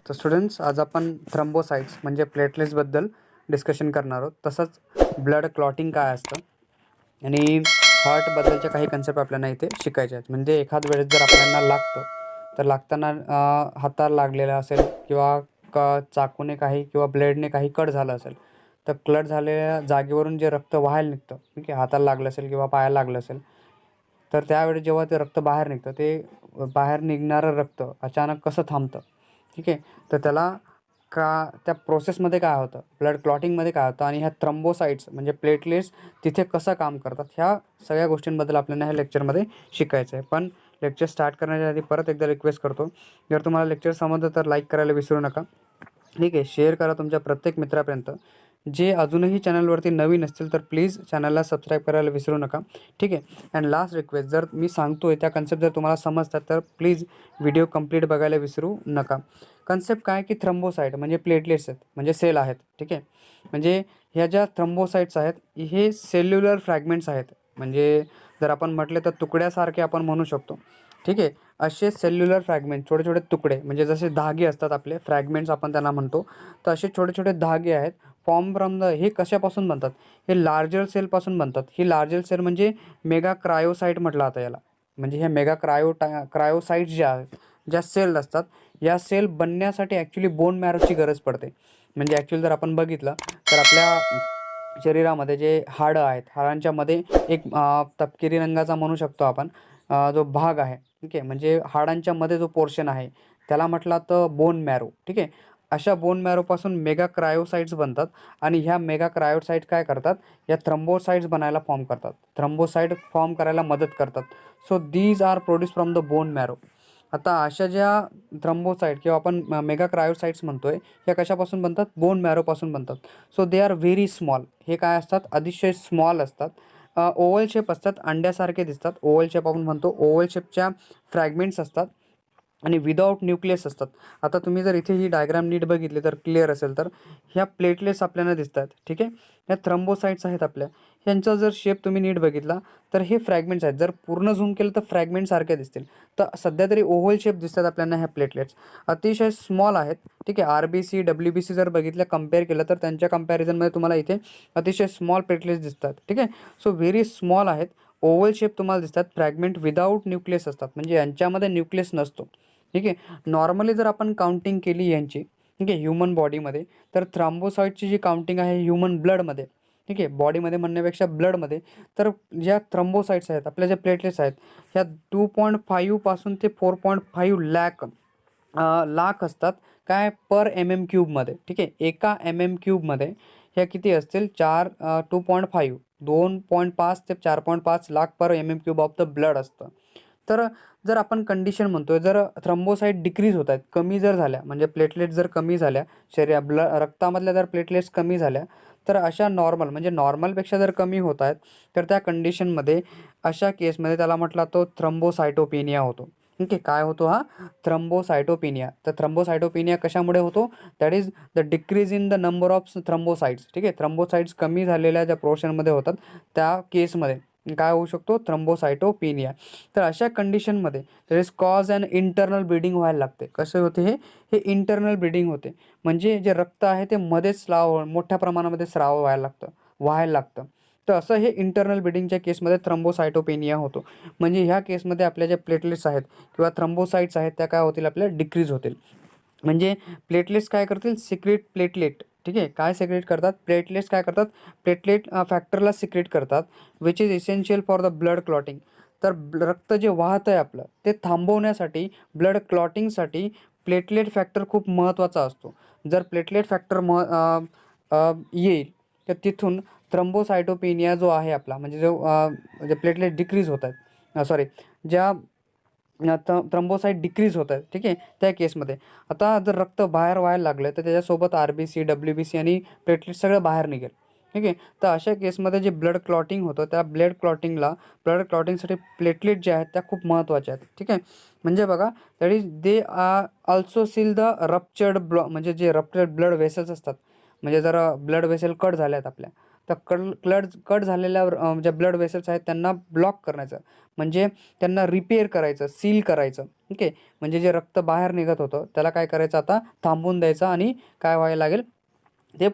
तर स्टुडंट्स, आज आपण थ्रम्बोसाइट्स म्हणजे प्लेटलेट्सबद्दल डिस्कशन करणार आहोत. तसंच ब्लड क्लॉटिंग काय असतं आणि हार्टबद्दलच्या काही कन्सेप्ट आपल्याला इथे शिकायच्या आहेत. म्हणजे एखाद वेळेस जर आपल्याला लागतं, तर लागताना हाताला लागलेलं असेल किंवा चाकूने काही किंवा ब्लेडने काही कट झालं असेल, तर कट झालेल्या जागेवरून जे रक्त वाहायला निघतं, ठीक आहे, हाताला लागलं असेल किंवा पायाला लागलं असेल, तर त्यावेळी जेव्हा ते रक्त बाहेर निघतं, ते बाहेर निघणारं रक्त अचानक कसं थांबतं, ठीक आहे. तर त्याला त्या प्रोसेसमध्ये काय होतं, ब्लड क्लॉटिंगमध्ये काय होतं आणि ह्या थ्रम्बोसाइट्स म्हणजे प्लेटलेट्स तिथे कसं काम करतात, ह्या सगळ्या गोष्टींबद्दल आपल्याला ह्या लेक्चरमध्ये शिकायचं आहे. पण लेक्चर स्टार्ट करण्याच्या आधी परत एकदा रिक्वेस्ट करतो, जर तुम्हाला लेक्चर समजलं तर लाईक करायला विसरू नका, ठीक आहे. शेअर करा तुमच्या प्रत्येक मित्रापर्यंत. जे अजूनही चॅनलवरती नवीन असतील तर प्लीज चॅनलला सबस्क्राईब करायला विसरू नका, ठीक आहे. अँड लास्ट रिक्वेस्ट, जर मी सांगतोय त्या कन्सेप्ट जर तुम्हाला समजतात तर प्लीज व्हिडिओ कंप्लीट बघायला विसरू नका. कन्सेप्ट काय की थ्रम्बोसाइट म्हणजे प्लेटलेट्स आहेत, म्हणजे सेल आहेत, ठीक आहे. म्हणजे ह्या ज्या थ्रम्बोसाइट्स आहेत हे सेल्युलर फ्रॅगमेंट्स आहेत. म्हणजे जर आपण म्हटले तर तुकड्यासारखे आपण म्हणू शकतो, ठीक आहे. असे सेल्युलर फ्रॅगमेंट, छोटे छोटे तुकडे, म्हणजे जसे धागे असतात आपले फ्रॅगमेंट्स आपण त्यांना म्हणतो, तर असे छोटे छोटे धागे आहेत फॉर्म फ्रॉम द. हे कशापासून बनतात, हे लार्जर सेलपासून बनतात. ही लार्जर सेल म्हणजे मेगा क्रायोसाइट म्हटलं आता याला. म्हणजे ह्या मेगा क्रायोसाइट्स ज्या आहेत, ज्या सेल असतात, या सेल बनण्यासाठी ॲक्च्युली बोन मॅरोची गरज पडते. म्हणजे ॲक्च्युअली जर आपण बघितलं तर आपल्या शरीरामध्ये जे हाडं आहेत, हाडांच्यामध्ये एक तपकिरी रंगाचा म्हणू शकतो आपण जो भाग आहे, ठीक आहे. म्हणजे हाडांच्या मध्ये जो पोर्शन आहे त्याला म्हटला तर बोन मॅरो, ठीक आहे. अशा बोन मॅरोपासून मेगा क्रायोसाइट्स बनतात आणि ह्या मेगा क्रायोसाइट काय करतात, या थ्रम्बोसाइट्स बनायला फॉर्म करतात, थ्रम्बोसाइट फॉर्म करायला मदत करतात. So these are produce from the bone marrow. आता अशा ज्या थ्रम्बोसाइट किंवा आपण मेगा क्रायोसाइट्स म्हणतोय, ह्या कशापासून बनतात, बोन मॅरोपासून बनतात. So they are very small. हे काय असतात, अतिशय स्मॉल असतात. ओव्हल शेप असतात, अंड्यासारखे दिसतात. ओव्हल शेप आपण म्हणतो, ओव्हल शेपच्या फ्रॅगमेंट्स असतात आणि विदाऊट न्यूक्लियस असतात. आता तुम्ही जर इथे ही डायग्राम नीट बघितली तर क्लिअर असेल, तर ह्या प्लेटलेट्स आपल्याला दिसतात, ठीक आहे. ह्या थ्रम्बोसाइट्स आहेत आपल्या. ह्यांचा जर शेप तुम्ही नीट बघितला तर हे फ्रॅगमेंट्स आहेत. जर पूर्ण झूम केलं तर फ्रॅगमेंट सारखे दिसतील. तर सध्या तरी ओव्हल शेप दिसतात आपल्याला ह्या प्लेटलेट्स. अतिशय स्मॉल आहेत, ठीक आहे. RBC WBC जर बघितलं, कम्पेअर केलं तर त्यांच्या कम्पॅरिझनमध्ये तुम्हाला इथे अतिशय स्मॉल प्लेटलेट्स दिसतात, ठीक आहे. सो व्हेरी स्मॉल आहेत, ओव्हल शेप तुम्हाला दिसतात, फ्रॅगमेंट विदाऊट न्यूक्लियस असतात, म्हणजे यांच्यामध्ये न्यूक्लियस नसतो, ठीक आहे. नॉर्मली जर आपण काउंटिंग केली यांची, ठीक आहे, ह्युमन बॉडीमध्ये, तर थ्रम्बोसाइटची जी काउंटिंग आहे ह्युमन ब्लडमध्ये, ठीक आहे, बॉडीमध्ये म्हणण्यापेक्षा ब्लडमध्ये, तर ज्या थ्रम्बोसाइट्स आहेत, आपल्या ज्या प्लेटलेट्स आहेत, ह्या 2.5 पासून ते 4.5 लाख असतात. काय, पर MM³ ठीक आहे. एका MM³ ह्या किती असतील, 2.5 2.5 ते 4.5 लाख पर MM³ ऑफ द ब्लड असतं. तर जर आपण कंडिशन म्हणतोय, जर थ्रम्बोसाइट डिक्रीज होत आहेत, कमी जर झाल्या, म्हणजे प्लेटलेट जर कमी झाल्या, रक्तामधल्या जर प्लेटलेट्स कमी झाल्या, तर अशा नॉर्मल, म्हणजे नॉर्मलपेक्षा जर कमी होत आहेत, तर त्या कंडिशनमध्ये, अशा केसमध्ये त्याला म्हटला तो थ्रम्बोसायटोपेनिया होतो, ठीक आहे. काय होतो हा, थ्रम्बोसायटोपेनिया. तर थ्रम्बोसायटोपेनिया कशामुळे होतो, that is the decrease in the number of thrombocytes, ठीक आहे. थ्रम्बोसाइट्स कमी झालेल्या ज्या पोर्शनमध्ये होतात त्या केसमध्ये काय होऊ शकतो, थ्रम्बोसायटोपेनिया. तर अशा कंडिशनमध्ये that is cause and internal bleeding व्हायला लागते. कसे होते हे इंटरनल ब्लिडिंग होते. म्हणजे जे रक्त आहे ते मध्येच मोठ्या प्रमाणामध्ये व्हायला लागतं. तर असं हे इंटरनल ब्लिडिंगच्या केसमध्ये थ्रम्बोसायटोपेनिया होतो. म्हणजे ह्या केसमध्ये आपल्या ज्या प्लेटलेट्स आहेत किंवा थ्रम्बोसाइट्स आहेत, त्या काय होतील, आपल्या डिक्रीज होतील. म्हणजे प्लेटलेट्स काय करतील, सिक्रेट प्लेटलेट, ठीक आहे. काय सिक्रेट करतात, प्लेटलेट्स काय करतात, प्लेटलेट फॅक्टरला सिक्रेट करतात, which is essential for the blood clotting. तर रक्त जे वाहत आहे आपलं, ते थांबवण्यासाठी, ब्लड क्लॉटिंगसाठी प्लेटलेट फॅक्टर खूप महत्त्वाचा असतो. जर प्लेटलेट फॅक्टर येईल, तर तिथून थ्रम्बोसायटोपेनिया जो आहे आपला, म्हणजे जे प्लेटलेट डिक्रीज होत आहेत, सॉरी, ज्या थ्रम्बोसाइट डिक्रीज होत आहेत, ठीक आहे, त्या केसमध्ये. आता जर रक्त बाहेर व्हायला लागलं, तर त्याच्यासोबत RBC WBC आणि प्लेटलेट सगळं बाहेर निघेल, ठीक आहे. तर अशा केसमध्ये जे ब्लड क्लॉटिंग होतं, त्या ब्लड क्लॉटिंगसाठी प्लेटलेट जे आहेत त्या खूप महत्त्वाच्या आहेत, ठीक आहे. म्हणजे बघा, that is they also seal the ruptured म्हणजे जे रप्चर्ड ब्लड वेसल्स असतात, म्हणजे जर ब्लड वेसल कट झाल्यात आपल्या, तर कट झालेल्या ज्या ब्लड वेसल्स आहेत त्यांना ब्लॉक करायचं, म्हणजे त्यांना रिपेअर करायचं, सील करायचं. ओके, म्हणजे जे रक्त बाहेर निघत होतं त्याला काय करायचं, आता थांबवून द्यायचं आणि काय व्हायला लागेल, ते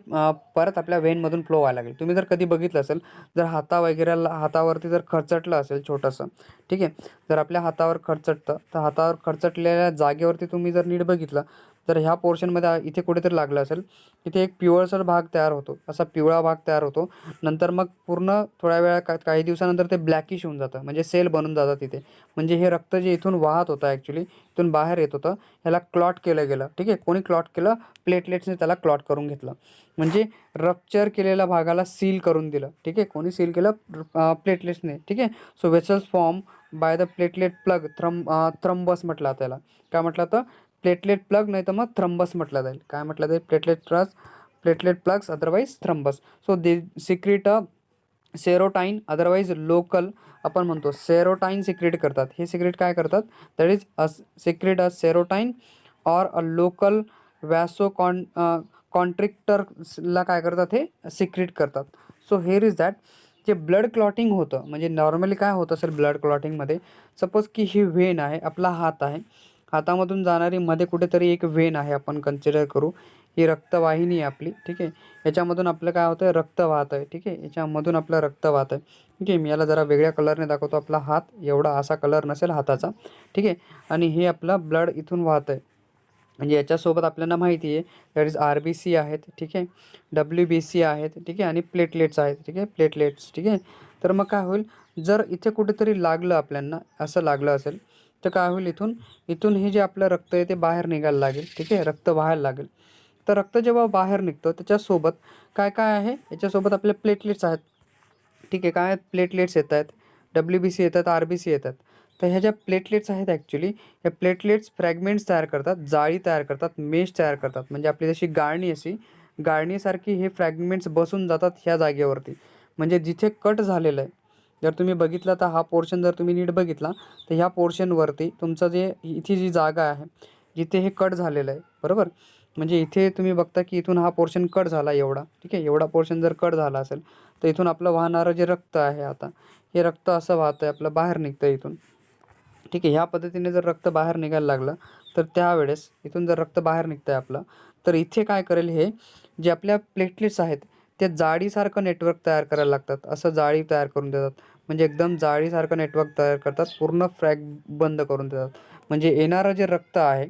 परत आपल्या वेनमधून फ्लो व्हायला लागेल. तुम्ही जर कधी बघितलं असेल, जर हातावरती जर खरचटलं असेल छोटंसं, ठीक आहे, जर आपल्या हातावर खरचटतं तर हातावर खरचटलेल्या जागेवरती तुम्ही जर नीट बघितलं तर ह्या पोर्शनमध्ये इथे कुठेतरी लागलं असेल, इथे एक पिवळसर भाग तयार होतो, असा पिवळा भाग तयार होतो. नंतर मग पूर्ण थोड्या वेळा काही दिवसानंतर ते ब्लॅकिश होऊन जातं, म्हणजे सेल बनून जातात तिथे. म्हणजे हे रक्त जे इथून वाहत होतं ॲक्च्युली इथून बाहेर येत होतं, ह्याला क्लॉट केलं गेलं. ठीक आहे, कोणी क्लॉट केलं, प्लेटलेट्सने त्याला क्लॉट करून घेतलं, म्हणजे रप्चर केलेल्या भागाला सील करून दिलं. ठीक आहे, कोणी सील केलं, प्लेटलेट्सने. ठीक आहे, so vessels form by the platelet plug, thrombus म्हटलं त्याला. काय म्हटलं तर प्लेटलेट प्लग, नाही तर मग थ्रम्बस म्हटलं जाईल. काय म्हटलं जाईल, platelet plugs otherwise thrombus. So they secrete serotonin otherwise local, आपण म्हणतो सेरोटाईन सिक्रेट करतात. हे सिक्रेट काय करतात, that is secrete serotonin or a local vaso कॉन्ट्रिक्टरला काय करतात, हे सिक्रेट करतात. सो हेअर इज दॅट, जे ब्लड क्लॉटिंग होतं, म्हणजे नॉर्मली काय होत असेल ब्लड क्लॉटिंगमध्ये, सपोज की ही व्हेन आहे, आपला हात आहे, हातामधून जाणारी मध्ये कुठेतरी एक व्हेन आहे, आपण कन्सिडर करू ही रक्तवाहिनी आहे आपली. ठीक आहे, याच्यामधून आपलं काय होतं, रक्त वाहत आहे. ठीक आहे, याच्यामधून आपलं रक्त वाहत आहे. ठीक आहे, मी याला जरा वेगळ्या कलरने दाखवतो. आपला हात एवढा असा कलर नसेल हाताचा. ठीक आहे, आणि हे आपलं ब्लड इथून वाहत आहे, म्हणजे याच्यासोबत आपल्याला माहिती आहे दॅट इज RBC आहेत. ठीक आहे, WBC आहेत. ठीक आहे, आणि प्लेटलेट्स आहेत. ठीक आहे, प्लेटलेट्स. ठीक आहे, तर मग काय होईल, जर इथे कुठेतरी लागलं आपल्याला, असं लागलं असेल तर काय होईल, इथून इथून हे जे आपलं रक्त आहे ते बाहेर निघायला लागेल. ठीक आहे, रक्त व्हायला लागेल. तर रक्त जेव्हा बाहेर निघतं त्याच्यासोबत काय काय आहे, याच्यासोबत आपले प्लेटलेट्स आहेत. ठीक आहे, काय आहेत, प्लेटलेट्स येत आहेत, WBC येतात, RBC येतात. तर ह्या ज्या प्लेटलेट्स आहेत ॲक्च्युली, ह्या प्लेटलेट्स फ्रॅगमेंट्स तयार करतात, जाळी तयार करतात, मेश तयार करतात. म्हणजे आपली जशी गाळणीसारखी हे फ्रॅगमेंट्स बसून जातात ह्या जागेवरती. म्हणजे जिथे कट झालेलं आहे, जर तुम्ही बघितलं तर हा पोर्शन जर तुम्ही नीट बघितला तर ह्या पोर्शनवरती तुमचं जे इथे जी जागा आहे जिथे हे कट झालेलं आहे, बरोबर, म्हणजे इथे तुम्ही बघता की इथून हा पोर्शन कट झाला एवढा. ठीक आहे, एवढा पोर्शन जर कट झाला असेल तर इथून आपलं वाहणारं जे रक्त आहे, आता हे रक्त असं वाहतं आहे, आपलं बाहेर निघतं इथून. ठीक आहे, ह्या पद्धतीने जर रक्त बाहेर निघायला लागलं तर त्यावेळेस इथून जर रक्त बाहेर निघतं आहे आपलं, तर इथे काय करेल, हे जे आपल्या प्लेटलेट्स आहेत ते जाळीसारखं नेटवर्क तयार करायला लागतात. असं जाळी तयार करून देतात, म्हणजे एकदम जाळीसारखं नेटवर्क तयार करतात, पूर्ण फ्रॅग बंद करून देतात. म्हणजे येणारं जे रक्त आहे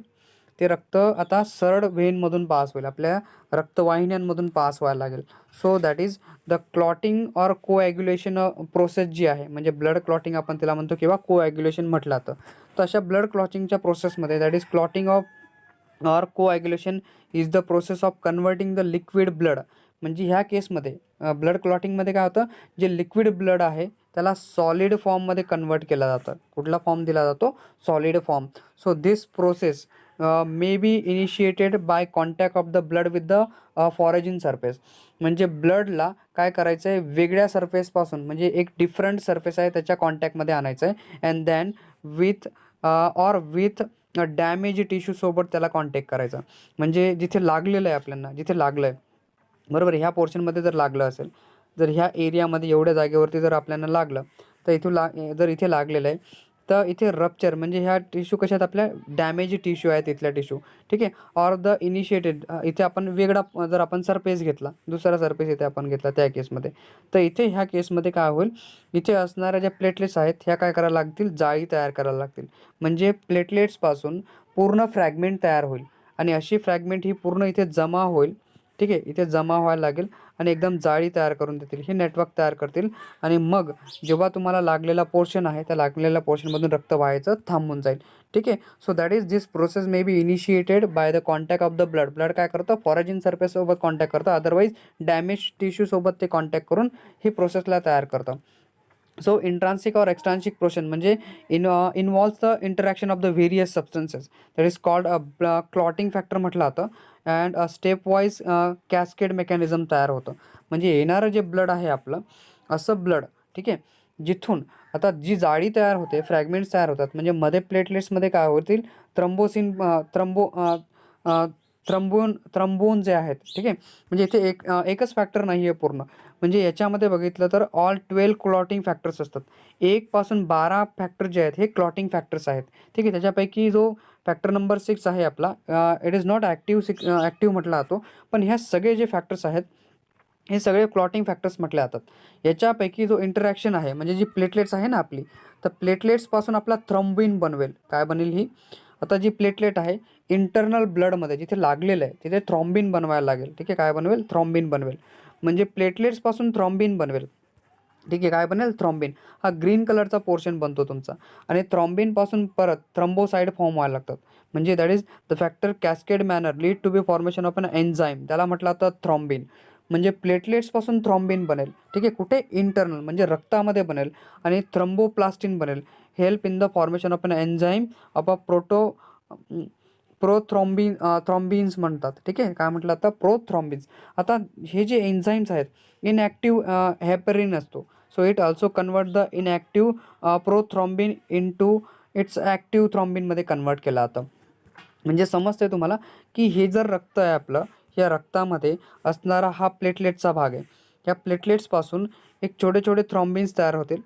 ते रक्त आता सरळ व्हेनमधून पास होईल, आपल्या रक्तवाहिन्यांमधून पास व्हायला लागेल. So that is the clotting or coagulation process जी आहे, म्हणजे ब्लड क्लॉटिंग आपण तिला म्हणतो किंवा कोॲग्युलेशन म्हटलं जातं. तर अशा ब्लड क्लॉटिंगच्या प्रोसेसमध्ये that is clotting of or coagulation is the process of converting the liquid blood. म्हणजे ह्या केसमध्ये ब्लड क्लॉटिंगमध्ये काय होतं, जे लिक्विड ब्लड आहे त्याला सॉलिड फॉर्ममध्ये कन्वर्ट केलं जातं. कुठला फॉर्म दिला जातो, solid form. So this process may be initiated by contact of the blood with the foreign surface. म्हणजे ब्लडला काय करायचं आहे, वेगळ्या सरफेसपासून, म्हणजे एक डिफरंट सरफेस आहे त्याच्या कॉन्टॅक्टमध्ये आणायचं आहे, and then with with damage टिश्यूसोबत त्याला कॉन्टॅक्ट करायचा. म्हणजे जिथे लागलेलं आहे आपल्याला, जिथे लागलं आहे, बरोबर, ह्या पोर्शनमध्ये जर लागलं असेल, जर ह्या एरियामध्ये एवढ्या जागेवरती जर आपल्याला लागलं, तर जर इथे लागलेलं आहे तर इथे रप्चर, म्हणजे ह्या टिश्यू कशात आपल्या डॅमेज टिश्यू आहे तिथल्या टिश्यू. ठीक आहे, ऑर द इनिशिएटेड, इथे आपण वेगळा जर आपण सरफेस घेतला, दुसरा सरफेस इथे आपण घेतला त्या केसमध्ये, तर इथे ह्या केसमध्ये काय होईल, इथे असणाऱ्या ज्या प्लेटलेट्स आहेत ह्या काय करायला लागतील, जाळी तयार करायला लागतील. म्हणजे प्लेटलेट्सपासून पूर्ण फ्रॅगमेंट तयार होईल, आणि अशी फ्रॅगमेंट ही पूर्ण इथे जमा होईल. ठीक आहे, इथे जमा व्हायला लागेल आणि एकदम जाळी तयार करून देतील, हे नेटवर्क तयार करतील. आणि मग जेव्हा तुम्हाला लागलेला पोर्शन आहे त्या लागलेल्या पोर्शनमधून रक्त व्हायचं थांबून जाईल. ठीक आहे, so that is this process may be initiated by the contact of the blood काय करतं, फॉरेजिन सरफेससोबत कॉन्टॅक्ट करतं, अदरवाईज डॅमेज टिश्यूसोबत ते कॉन्टॅक्ट करून ही प्रोसेसला तयार करतं. सो इंट्रान्सिक और एक्सट्रान्सिक प्रोसेस म्हणजे involves the interaction of the various substances, that is called clotting factor म्हटलं जातं. And step wise cascade mechanism तयार होतं. म्हणजे येणारं जे ब्लड आहे आपलं, असं ब्लड, ठीक आहे, जिथून आता जी जाळी तयार होते, फ्रॅगमेंट्स तयार होतात, म्हणजे मध्ये प्लेटलेट्समध्ये काय होतील, थ्रम्बोसिन थ्रम्बोन जे आहेत. ठीक आहे, म्हणजे इथे एकच फॅक्टर नाही आहे पूर्ण, म्हणजे याच्यामध्ये बघितलं तर ऑल 12 क्लॉटिंग फॅक्टर्स असतात. 1 पासून 12 फॅक्टर जे आहेत हे क्लॉटिंग फॅक्टर्स आहेत. ठीक आहे. त्याच्यापैकी जो फॅक्टर नंबर 6 आहे आपला, इट इज नॉट ॲक्टिव्ह म्हटला जातो. पण ह्या सगळे जे फॅक्टर्स आहेत हे सगळे क्लॉटिंग फॅक्टर्स म्हटले जातात. याच्यापैकी जो इंटरॅक्शन आहे म्हणजे जी प्लेटलेट्स आहे ना आपली, तर प्लेटलेट्सपासून आपला थ्रॉम्बिन बनवेल. काय बनेल ही? आता जी प्लेटलेट आहे इंटरनल ब्लडमध्ये जिथे लागलेलं आहे तिथे थ्रॉम्बिन बनवायला लागेल. ठीक आहे. काय बनवेल? थ्रॉम्बिन बनवेल. म्हणजे प्लेटलेट्सपासून थ्रॉम्बिन बनवेल. ठीक आहे. काय बनेल? थ्रॉम्बिन. हा ग्रीन कलरचा पोर्शन बनतो तुमचा. आणि थ्रॉम्बिनपासून परत थ्रम्बोसाइड फॉर्म व्हायला लागतात. म्हणजे that is the factor cascade manner lead to be formation of an enzyme. त्याला म्हटलं जातं थ्रॉम्बिन. म्हणजे प्लेटलेट्सपासून थ्रॉम्बिन बनेल. ठीक आहे. कुठे? इंटरनल म्हणजे रक्तामध्ये बनेल. आणि थ्रम्बोप्लास्टिन बनेल. Help in the formation of an enzyme of a thrombins म्हणतात. ठीक आहे. काय म्हटलं आता? प्रोथ्रॉम्बिन्स. आता हे जे एन्झाईम्स आहेत इनॲक्टिव्ह हेपरिन असतो. So it also convert the inactive prothrombin into its active थ्रॉम्बिनमध्ये कन्वर्ट केलं जातं. म्हणजे समजतंय तुम्हाला की हे जर रक्त आहे आपलं, या रक्तामध्ये असणारा हा प्लेटलेटचा भाग आहे. या प्लेटलेट्सपासून एक छोटे छोटे थ्रॉम्बिन्स तयार होतील.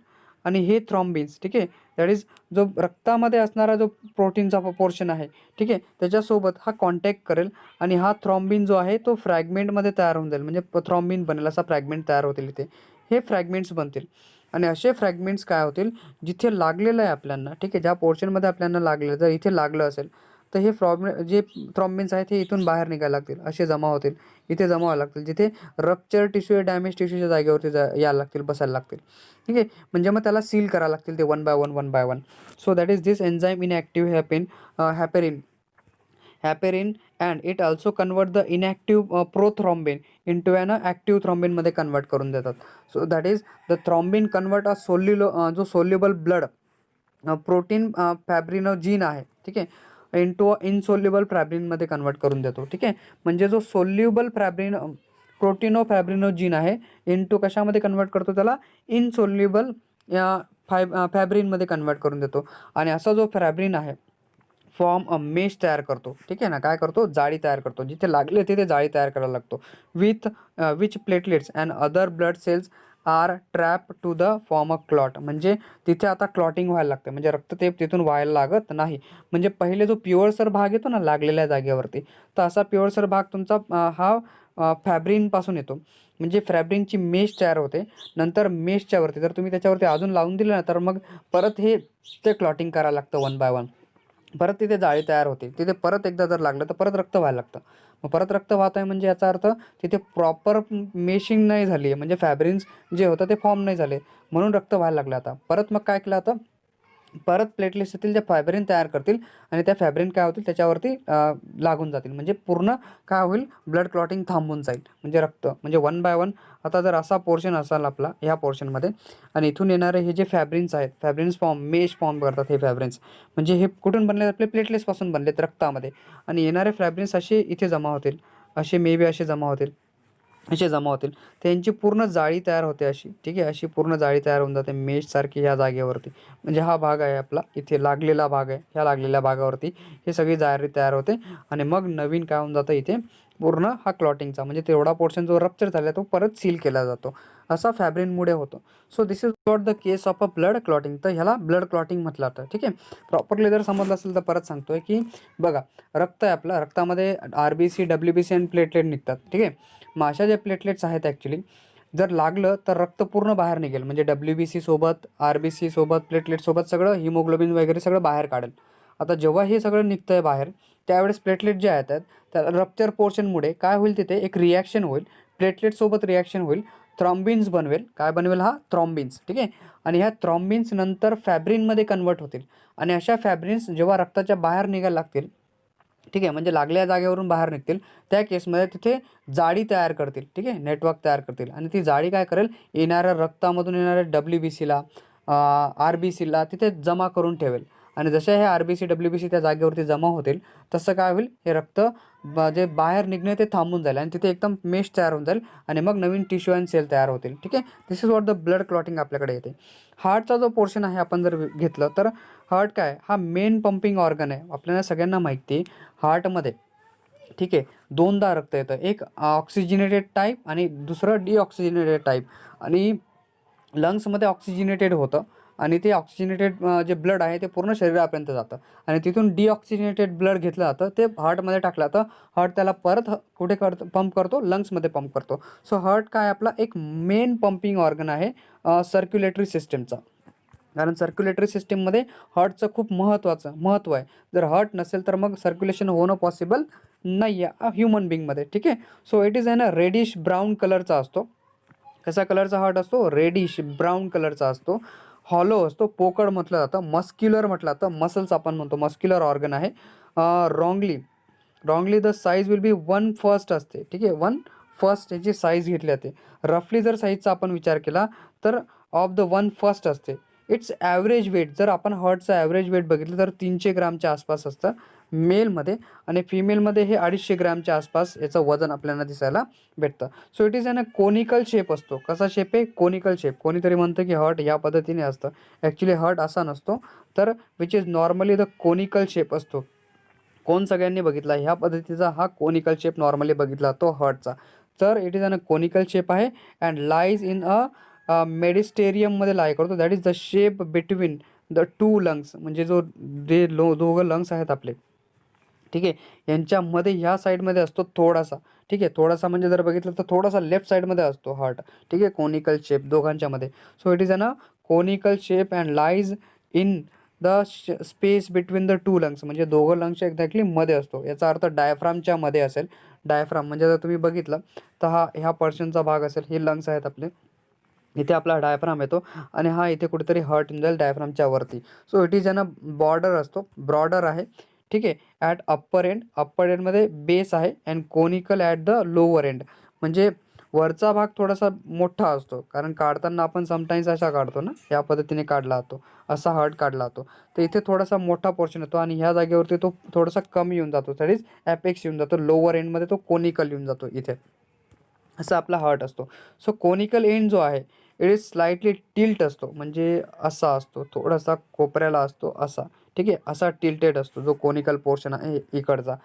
आणि हे थ्रॉम्बिन्स, ठीक आहे, दॅट इज जो रक्तामध्ये असणारा जो प्रोटीनचा पोर्शन आहे, ठीक आहे, त्याच्यासोबत हा कॉन्टॅक्ट करेल. आणि हा थ्रॉम्बिन जो आहे तो फ्रॅगमेंटमध्ये तयार होऊन जाईल. म्हणजे थ्रॉम्बिन बनेल असा फ्रॅगमेंट तयार होतील इथे. हे फ्रॅगमेंट्स बनतील. आणि असे फ्रॅगमेंट्स काय होतील? जिथे लागलेलं आहे आपल्याला, ठीक आहे, ज्या पोर्शनमध्ये आपल्याला लागलेलं, जर इथे लागलं असेल तर हे जे थ्रॉम्बिन्स आहेत हे इथून बाहेर निघायला लागतील. असे जमा होतील. इथे जमा व्हायला लागतील. जिथे रप्चर टिश्यू, डॅमेज टिश्यूच्या जागेवरती यायला लागतील, बसायला लागतील. ठीक आहे. म्हणजे मग त्याला सील करायला लागतील ते one by one. So that is this enzyme inactive heparin and it also convert the inactive prothrombin into an active थ्रॉम्बिनमध्ये कन्वर्ट करून देतात. So that is the thrombin convert जो सोल्युबल ब्लड प्रोटीन फॅब्रिनोजीन आहे, ठीक आहे, into insoluble फॅब्रिनमध्ये convert करून देतो. ठीक आहे. म्हणजे जो सोल्युबल प्रोटीनोफॅब्रिनोजीन आहे इंटू कशामध्ये कन्वर्ट करतो? त्याला इनसोल्युबल फॅब्रिनमध्ये कन्वर्ट करून देतो. आणि असा जो फॅब्रिन आहे फॉर्म अ मेश तयार करतो. ठीक आहे ना. काय करतो? जाळी तयार करतो. जिथे लागले तिथे जाळी तयार करायला लागतो. Which platelets and other blood cells are trap to the form a clot. म्हणजे तिथे आता क्लॉटिंग व्हायला लागते. म्हणजे रक्त ते तिथून व्हायला लागत नाही. म्हणजे पहिले जो प्युअरसर भाग येतो ना लागलेल्या जागेवरती, तर असा प्युअरसर भाग तुमचा हा फॅब्रिनपासून येतो. म्हणजे फॅब्रिनची मेश तयार होते. नंतर मेशच्या वरती जर तुम्ही त्याच्यावरती अजून लावून दिलं ना तर मग परत ते क्लॉटिंग करायला लागतं वन बाय वन. परत तिथे जाळी तयार होते. तिथे परत एकदा जर लागलं तर परत रक्त व्हायला लागतं. मग परत रक्त वाहत आहे म्हणजे याचा अर्थ तिथे प्रॉपर मेशिंग नाही झाली आहे. म्हणजे फॅब्रिन्स जे होतं ते फॉर्म नाही झाले, म्हणून रक्त व्हायला लागलं. आता परत मग काय केलं जातं? परत प्लेटलेट्स येतील, त्या फॅब्रिन तयार करतील. आणि त्या फॅब्रिन काय होतील? त्याच्यावरती लागून जातील. म्हणजे पूर्ण काय होईल? ब्लड क्लॉटिंग थांबून जाईल. म्हणजे रक्त म्हणजे वन बाय वन. आता जर असा पोर्शन असाल आपला ह्या पोर्शनमध्ये, आणि इथून येणारे हे जे फॅब्रिन्स आहेत, फॅब्रिन्स मेश फॉर्म करतात हे फॅब्रिन्स. म्हणजे हे कुठून बनले? आपले प्लेटलेट्सपासून बनलेत रक्तामध्ये. आणि येणारे फॅब्रिन्स असे इथे जमा होतील. असे मे बी असे जमा होतील. त्यांची पूर्ण जाळी तयार होते अशी. ठीक आहे. अशी पूर्ण जाळी तयार होऊन जाते मेशसारखी ह्या जागेवरती. म्हणजे हा भाग आहे आपला, इथे लागलेला भाग आहे. ह्या लागलेल्या भागावरती हे सगळी जाळी तयार होते. आणि मग नवीन काय होऊन जातं इथे? पूर्ण हा क्लॉटिंगचा म्हणजे तेवढा पोर्शन जो रप्चर झाला तो परत सील केला जातो. असा फॅब्रिनमुळे होतो. So this is what the case of a blood clotting. तर ह्याला ब्लड क्लॉटिंग म्हटलं जातं. ठीक आहे. प्रॉपरली जर समजलं असेल तर परत सांगतोय की बघा, रक्त आहे आपलं, रक्तामध्ये RBC, WBC आणि प्लेटलेट निघतात. ठीक आहे. मग अशा ज्या प्लेटलेट्स आहेत ॲक्च्युली जर लागलं तर रक्त पूर्ण बाहेर निघेल. म्हणजे WBC सोबत, RBC सोबत, प्लेटलेट सोबत सगळं हिमोग्लोबिन वगैरे सगळं बाहेर काढेल. आता जेव्हा हे सगळं निघतं आहे बाहेर, त्यावेळेस प्लेटलेट जे आहेत त्या रप्चर पोर्शनमुळे काय होईल? तिथे एक रिॲक्शन होईल. प्लेटलेटसोबत रिॲक्शन होईल. थ्रॉम्बिन्स बनवेल. काय बनवेल? हा थ्रॉम्बिन्स. ठीक आहे. आणि ह्या थ्रॉम्बिन्स नंतर फॅब्रिनमध्ये कन्वर्ट होतील. आणि अशा फॅब्रिन्स जेव्हा रक्ताच्या बाहेर निघायला लागतील, ठीक आहे, म्हणजे लागल्या जागेवरून बाहेर निघतील, त्या केसमध्ये तिथे जाळी तयार करतील. ठीक आहे. नेटवर्क तयार करतील. आणि ती जाळी काय करेल? येणाऱ्या रक्तामधून येणाऱ्या WBCला, RBCला तिथे जमा करून ठेवेल. आणि जसे हे RBC, WBC त्या जागेवरती जमा होतील तसं काय होईल? हे रक्त जे बाहेर निघणे ते थांबून जाईल. आणि तिथे एकदम मेश तयार होऊन जाईल. आणि मग नवीन टिश्यू अँड सेल तयार होतील. ठीक आहे. This is what the blood clotting आपल्याकडे येते. हार्टचा जो पोर्शन आहे आपण जर घेतलं तर हार्ट काय? हा मेन पंपिंग ऑर्गन आहे. आपल्याला सगळ्यांना माहिती आहे हार्टमध्ये ठीक आहे. दोनदा रक्त येतं, एक ऑक्सिजनेटेड टाईप आणि दुसरं डिऑक्सिजनेटेड टाईप. आणि लंग्समध्ये ऑक्सिजनेटेड होतं आणि ते ऑक्सिजनेटेड जे ब्लड आहे ते पूर्ण शरीरापर्यंत जातं आणि तिथून डिऑक्सिजनेटेड ब्लड घेतलं जातं, ते हार्टमध्ये टाकलं जातं. हार्ट त्याला परत कुठे पंप करतो, लंग्समध्ये पंप करतो. सो हार्ट काय आपला एक मेन पंपिंग ऑर्गन आहे सर्क्युलेटरी सिस्टमचा. कारण सर्क्युलेटरी सिस्टीममध्ये हार्टचं खूप महत्त्व आहे. जर हार्ट नसेल तर मग सर्क्युलेशन होणं पॉसिबल नाही आहे ह्युमन बिंगमध्ये. ठीक आहे. So it is reddish brown कलरचा असतो. कसा कलरचा हार्ट असतो, रेडिश ब्राऊन कलरचा असतो. हॉलो असतो, पोकळ म्हटलं जातं. मस्क्युलर म्हटलं जातं, मसल्स आपण म्हणतो, मस्क्युलर ऑर्गन आहे. Wrongly the size will be 1/1 असते. ठीक आहे, 1/1 याची साईज घेतली जाते. रफली जर साईजचा आपण विचार केला तर ऑफ द 1/1 असते. इट्स ॲव्हरेज वेट, जर आपण हार्टचं ॲव्हरेज वेट बघितलं तर 300 ग्रामच्या आसपास असतं मेलमध्ये आणि फिमेलमध्ये हे 250 ग्रामच्या आसपास याचं वजन आपल्याला दिसायला भेटतं. So it is conical shape असतो. कसा शेप आहे, कोनिकल शेप. कोणीतरी म्हणतं की हार्ट या पद्धतीने असतं, ॲक्च्युली हार्ट असा नसतो, तर which is normally the conical shape असतो. कोण सगळ्यांनी बघितला ह्या पद्धतीचा हा कोनिकल शेप नॉर्मली बघितला तो हार्टचा. तर इट इज कोनिकल शेप आहे अँड लाईज इन मेडिस्टेरियममध्ये लाय करतो. That is the shape between the two lungs, म्हणजे दोघं लंग्स आहेत आपले. ठीक आहे, यांच्यामध्ये ह्या साईडमध्ये असतो थोडासा. ठीक आहे, थोडासा म्हणजे जर बघितलं तर थोडासा लेफ्ट साईडमध्ये असतो हार्ट. ठीक आहे, कोनिकल शेप दोघांच्यामध्ये. So it is conical shape and lies in the space between the two lungs, म्हणजे दोघं लंग्सच्या एक्झॅक्टली मध्ये असतो. याचा अर्थ डायफ्रामच्या मध्ये असेल. डायफ्राम म्हणजे जर तुम्ही बघितलं तर ह्या पर्शनचा भाग असेल, हे लंग्स आहेत आपले, इथे आपला डायफ्राम येतो आणि हा इथे कुठेतरी हार्ट येऊन जाईल डायफ्रामच्या वरती. सो इट इज बॉर्डर असतो, ब्रॉडर आहे. ठीक आहे, ॲट अप्पर एंडमध्ये बेस आहे and conical at the lower end, म्हणजे वरचा भाग थोडासा मोठा असतो. कारण काढताना आपण समटाईम्स असा काढतो ना, या पद्धतीने काढला जातो, असा हार्ट काढला जातो. तर इथे थोडासा मोठा पोर्शन येतो आणि ह्या जागेवरती तो थोडासा कमी येऊन जातो, दॅट इज ॲपेक्स येऊन जातो. लोअर एंडमध्ये तो कोनिकल येऊन जातो इथे. असा आपला हार्ट असतो. सो कोनिकल एंड जो आहे इट इज स्लाइटली टिल्ट असतो, म्हणजे असा असतो, थोडासा कोपऱ्याला असतो असा. ठीक आहे, असा टिल्टेड असतो जो कोनिकल पोर्शन आहे इकडचा.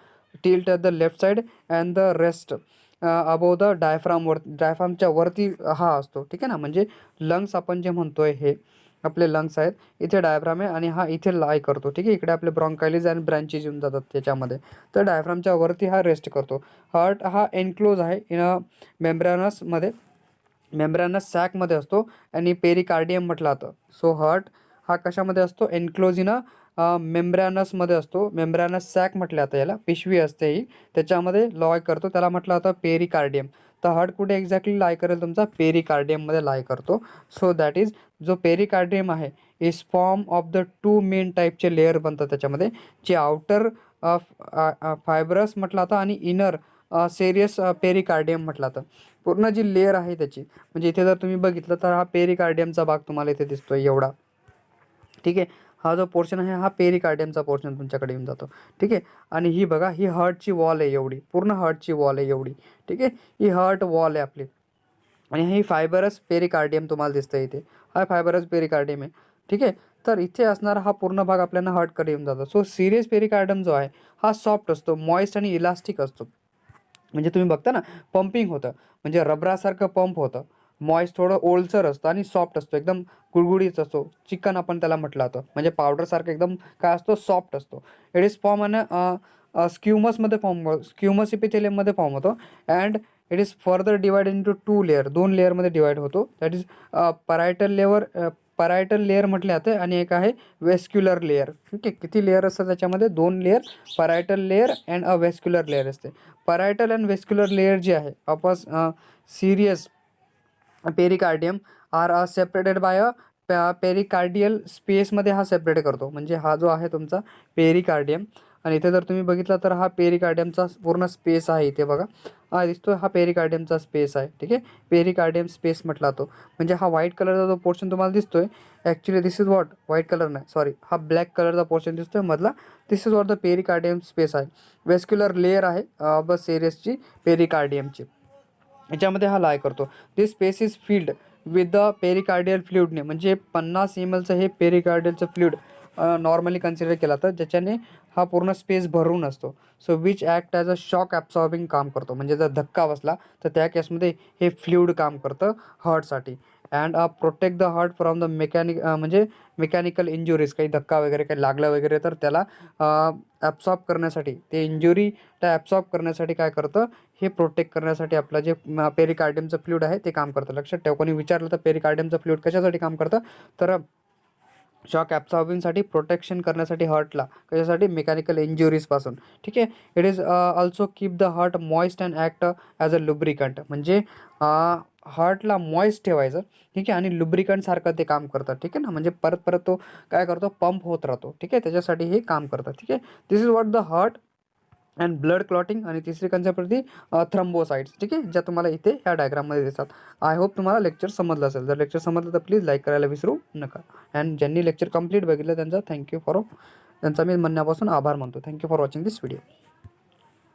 Tilt at the left side and the rest above the डायफ्रामच्या वरती हा असतो. ठीक आहे ना, म्हणजे लंग्स आपण जे म्हणतोय हे आपले लंग्स आहेत, इथे डायफ्राम आहे आणि हा इथे लाय करतो. ठीक आहे, इकडे आपले ब्रॉन्कायलिस आणि ब्रँचेस येऊन जातात त्याच्यामध्ये. तर डायफ्रामच्या वरती हा रेस्ट करतो. हार्ट हा एनक्लोज आहे इन मेम्ब्रानस सॅकमध्ये असतो आणि पेरिकार्डियम म्हटलं जातं. सो हार्ट हा कशामध्ये असतो, एनक्लोज इन मेम्ब्रानसमध्ये असतो. मेम्ब्रानस सॅक म्हटलं जातं याला, पिशवी असते ही, त्याच्यामध्ये लॉय करतो, त्याला म्हटलं जातं पेरिकार्डियम. तर हार्ट कुठे एक्झॅक्टली लाय करेल तुमचा, पेरिकार्डियममध्ये लाय करतो. सो दॅट इज जो पेरिकार्डियम आहे is form of the two main टाईपचे लेअर बनतात त्याच्यामध्ये, जे आउटर फायब्रस म्हटलं जातं आणि इनर सेरियस पेरिकार्डियम म्हटलं जातं. पूर्ण जी लेअर आहे त्याची, म्हणजे इथे जर तुम्ही बघितलं तर हा पेरिकार्डियमचा भाग तुम्हाला इथे दिसतोय एवढा. ठीक आहे, हा जो पोर्शन आहे हा पेरिकार्डियमचा पोर्शन तुमच्याकडे येऊन जातो. ठीक आहे, आणि ही बघा, ही हार्टची वॉल आहे एवढी, पूर्ण हार्टची वॉल आहे एवढी. ठीक आहे, ही हार्ट वॉल आहे आपली आणि ही फायबरस पेरिकार्डियम तुम्हाला दिसतं इथे, हा फायबरस पेरिकार्डियम आहे. ठीक आहे, तर इथे असणारा हा पूर्ण भाग आपल्याला हार्टकडे येऊन जातो. सो सिरियस पेरिकार्डियम जो आहे हा सॉफ्ट असतो, मॉइस्ट आणि इलास्टिक असतो. म्हणजे तुम्ही बघता ना, पंपिंग होतं, म्हणजे रबरासारखं पंप होतं. मॉइस्ट थोडं ओलसर असतं आणि सॉफ्ट असतो, एकदम गुळगुळीत असतो. चिकन आपण त्याला म्हटलं जातं, म्हणजे पावडरसारखं एकदम काय असतो, सॉफ्ट असतो. इट इज फॉर्म आणि स्क्युमसमध्ये स्क्युमस इपिथेलियममध्ये फॉर्म होतो and it is further divide into 2 layer, 2 लेअरमध्ये डिवाइड होतो. दॅट इज परायटल लेअर म्हटले जाते आणि एक आहे वेस्क्युलर लेअर. ठीक आहे, किती लेअर असतात त्याच्यामध्ये, 2 layer, parietal layer and a vascular layer असते. परायटल अँड वेस्क्युलर लेअर जी आहे serous pericardium are separated by pericardial स्पेसमध्ये हा सेपरेट करतो. म्हणजे हा जो आहे तुमचा पेरिकार्डियम, आणि इथे जर तुम्ही बघितला तर हा पेरिकार्डियमचा पूर्ण स्पेस आहे. इथे बघा, हा दिसतोय, हा पेरिकार्डियमचा स्पेस आहे. ठीक आहे, पेरिकार्डियम स्पेस म्हटला तो, म्हणजे हा व्हाईट कलरचा जो पोर्शन तुम्हाला दिसतोय, actually this is what, white colour नाही, सॉरी, हा ब्लॅक कलरचा पोर्शन दिसतोय मधला, this is what the pericardium space आहे. वेस्क्युलर लेअर आहे बस सिरियसची पेरिकार्डियमची, याच्यामध्ये हा लाय करतो. This space is filled with the pericardial फ्लुइडने, म्हणजे 50 mlचं हे पेरिकार्डियलचं फ्लुइड नॉर्मली कन्सिडर केला तर ज्याच्याने हा पूर्ण स्पेस भरून असतो. So which act as a shock absorbing काम करतो. म्हणजे जर धक्का बसला तर त्या केसमध्ये हे फ्लुइड काम करतं हार्टसाठी. And protect the heart from the म्हणजे मेकॅनिकल इंजुरीज. काही धक्का वगैरे काही लागलं वगैरे तर त्याला ॲब्सॉर्ब करण्यासाठी, ते इंजुरी त्या ॲब्सॉर्ब करण्यासाठी काय करतं, हे प्रोटेक्ट करण्यासाठी आपलं जे पेरिकार्डियमचं फ्लुइड आहे ते काम करतं. लक्षात ठेवा, कोणी विचारलं तर पेरिकार्डियमचं फ्लुइड कशासाठी काम करतं, तर शॉक ॲब्सॉर्बिंगसाठी, प्रोटेक्शन करण्यासाठी हार्टला. कशासाठी, मेकॅनिकल इंजुरीजपासून. ठीक आहे. It is also keep the heart moist and act as a lubricant. म्हणजे हार्टला मॉइस्ट ठेवायचं. ठीक आहे. आणि लुब्रिकंटसारखं ते काम करतं. ठीक आहे ना. म्हणजे परत परत तो काय करतो, पंप होत राहतो. ठीक आहे. त्याच्यासाठी हे काम करतं. ठीक आहे. This is what the heart and blood clotting. आणि तिसरी कन्सेप्ट होती थ्रम्बोसाइट्स. ठीक आहे, ज्या तुम्हाला इथे ह्या डायग्राममध्ये दिसतात. आय होप तुम्हाला लेक्चर समजलं असेल. जर लेक्चर समजलं तर प्लीज लाईक करायला विसरू नका. अँड ज्यांनी लेक्चर कंप्लीट बघितलं त्यांचा मी मनापासून आभार मानतो. Thank you for watching this video.